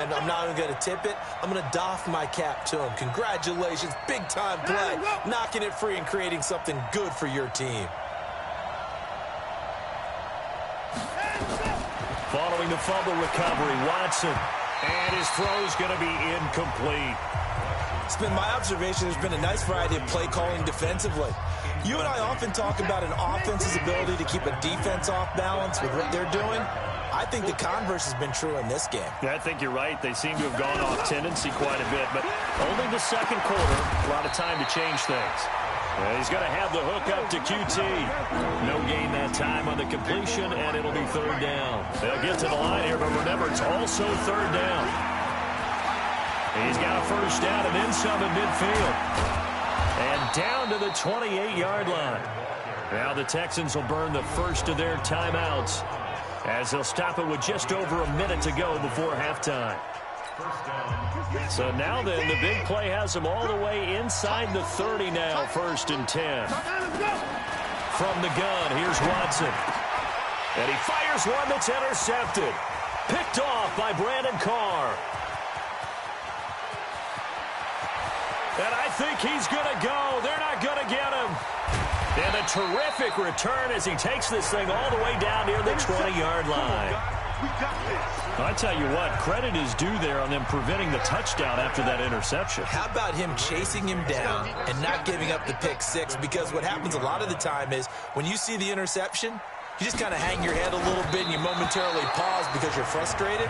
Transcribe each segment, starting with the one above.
And I'm not even going to tip it. I'm going to doff my cap to him. Congratulations, big-time play, knocking it free and creating something good for your team. Following the fumble recovery, Watson. And his throw's going to be incomplete. It's been my observation there's been a nice variety of play calling defensively. You and I often talk about an offense's ability to keep a defense off balance with what they're doing. I think the converse has been true in this game. Yeah, I think you're right. They seem to have gone off tendency quite a bit, but only the second quarter, a lot of time to change things. He's going to have the hook up to QT. No gain that time on the completion, and it'll be third down. They'll get to the line here, but remember, it's also third down. He's got a first down and then some in midfield. And down to the 28-yard line. Now the Texans will burn the first of their timeouts as they'll stop it with just over a minute to go before halftime. So now then, the big play has them all the way inside the 30 now, 1st and 10. From the gun, here's Watson. And he fires one that's intercepted. Picked off by Brandon Carr. And I think he's going to go. They're not going to get him. And a terrific return as he takes this thing all the way down near the 20-yard line. I tell you what, credit is due there on them preventing the touchdown after that interception. How about him chasing him down and not giving up the pick six? Because what happens a lot of the time is when you see the interception, you just kind of hang your head a little bit and you momentarily pause because you're frustrated.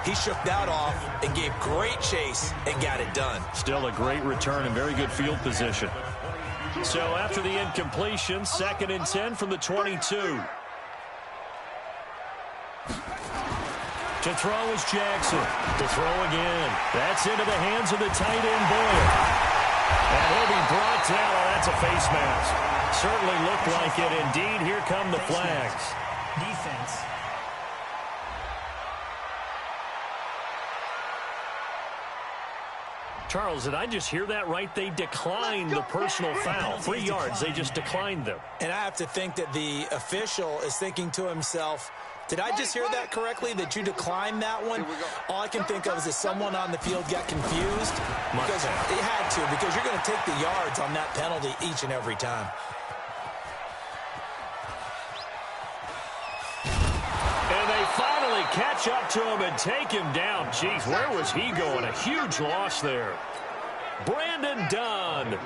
He shook that off and gave great chase and got it done. Still a great return and very good field position. So after the incompletion, 2nd and 10 from the 22. To throw is Jackson. To throw again. That's into the hands of the tight end, Boyer. And he'll be brought down. Oh, that's a face mask. Certainly looked like it. Indeed, here come the flags. Defense. Charles, did I just hear that right? They declined the personal foul. 3 yards, they just declined them. And I have to think that the official is thinking to himself, did I just hear that correctly, that you declined that one? All I can think of is that someone on the field got confused. Because it had to, because you're going to take the yards on that penalty each and every time. And they finally catch up to him and take him down. Jeez, where was he going? A huge loss there. Brandon Dunn.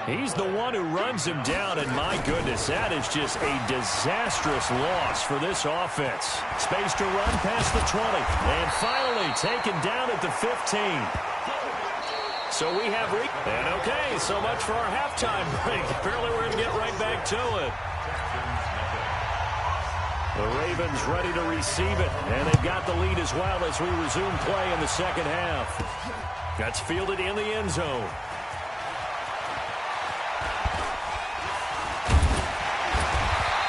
He's the one who runs him down, and my goodness, that is just a disastrous loss for this offense. Space to run past the 20, and finally taken down at the 15. So we have and okay, so much for our halftime break. Apparently we're going to get right back to it. The Ravens ready to receive it, and they've got the lead as well as we resume play in the second half. That's fielded in the end zone.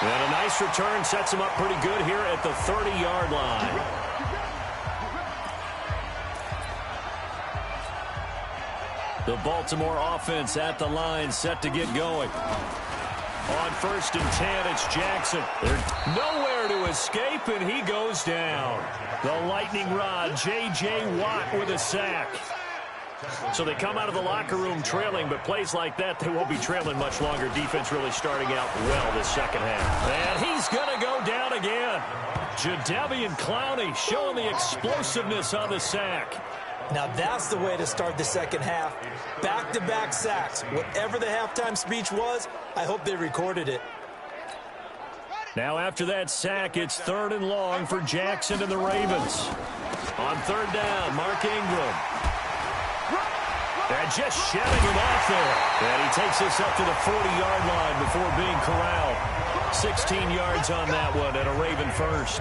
And a nice return sets him up pretty good here at the 30-yard line. The Baltimore offense at the line, set to get going. On 1st and 10, it's Jackson. They're nowhere to escape, and he goes down. The lightning rod, J.J. Watt with a sack. So they come out of the locker room trailing, but plays like that, they won't be trailing much longer. Defense really starting out well this second half. And he's going to go down again. Jadeveon Clowney showing the explosiveness on the sack. Now that's the way to start the second half. Back-to-back sacks. Whatever the halftime speech was, I hope they recorded it. Now after that sack, it's 3rd and long for Jackson and the Ravens. On 3rd down, Mark Ingram. And just shedding him off there. And he takes us up to the 40-yard line before being corralled. 16 yards on that one and a Raven first.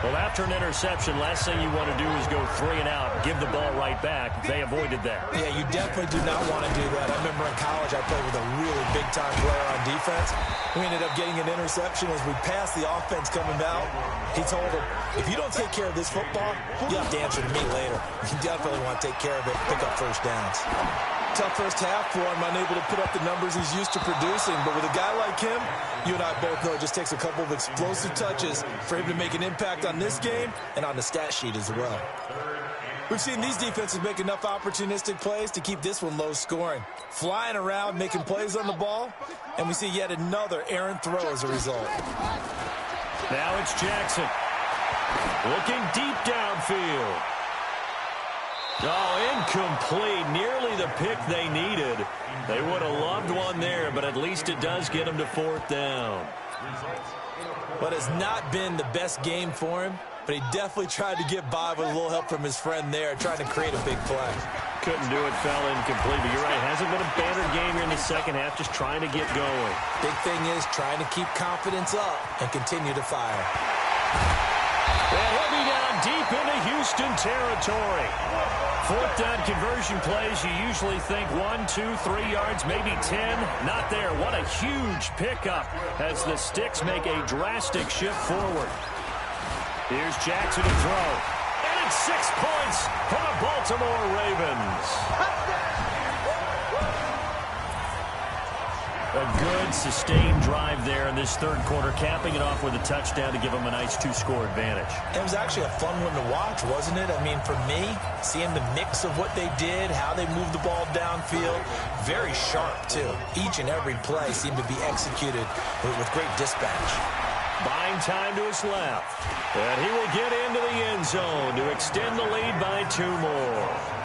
Well, after an interception, last thing you want to do is go 3 and out, give the ball right back. They avoided that. Yeah, you definitely do not want to do that. I remember in college I played with a really big-time player on defense. We ended up getting an interception as we passed the offense coming out. He told him, if you don't take care of this football, you'll have to answer to me later. You definitely want to take care of it, pick up first downs. Tough first half for him, unable to put up the numbers he's used to producing. But with a guy like him, you and I both know it just takes a couple of explosive touches for him to make an impact on this game and on the stat sheet as well. We've seen these defenses make enough opportunistic plays to keep this one low scoring. Flying around, making plays on the ball, and we see yet another errant throw as a result. Now it's Jackson. Looking deep downfield. Oh, incomplete. Nearly the pick they needed. They would have loved one there, but at least it does get them to 4th down. But it's not been the best game for him, but he definitely tried to get by with a little help from his friend there, trying to create a big play. Couldn't do it, fell incomplete, but you're right. Hasn't been a banner game here in the second half, just trying to get going. Big thing is trying to keep confidence up and continue to fire. And he'll be down deep into Houston territory. 4th down conversion plays, you usually think 1, 2, 3 yards, maybe 10. Not there. What a huge pickup as the Sticks make a drastic shift forward. Here's Jackson to throw. And it's 6 points for the Baltimore Ravens. A good, sustained drive there in this third quarter, capping it off with a touchdown to give them a nice 2-score advantage. It was actually a fun one to watch, wasn't it? I mean, for me, seeing the mix of what they did, how they moved the ball downfield, very sharp, too. Each and every play seemed to be executed with great dispatch. Buying time to his left. And he will get into the end zone to extend the lead by 2 more.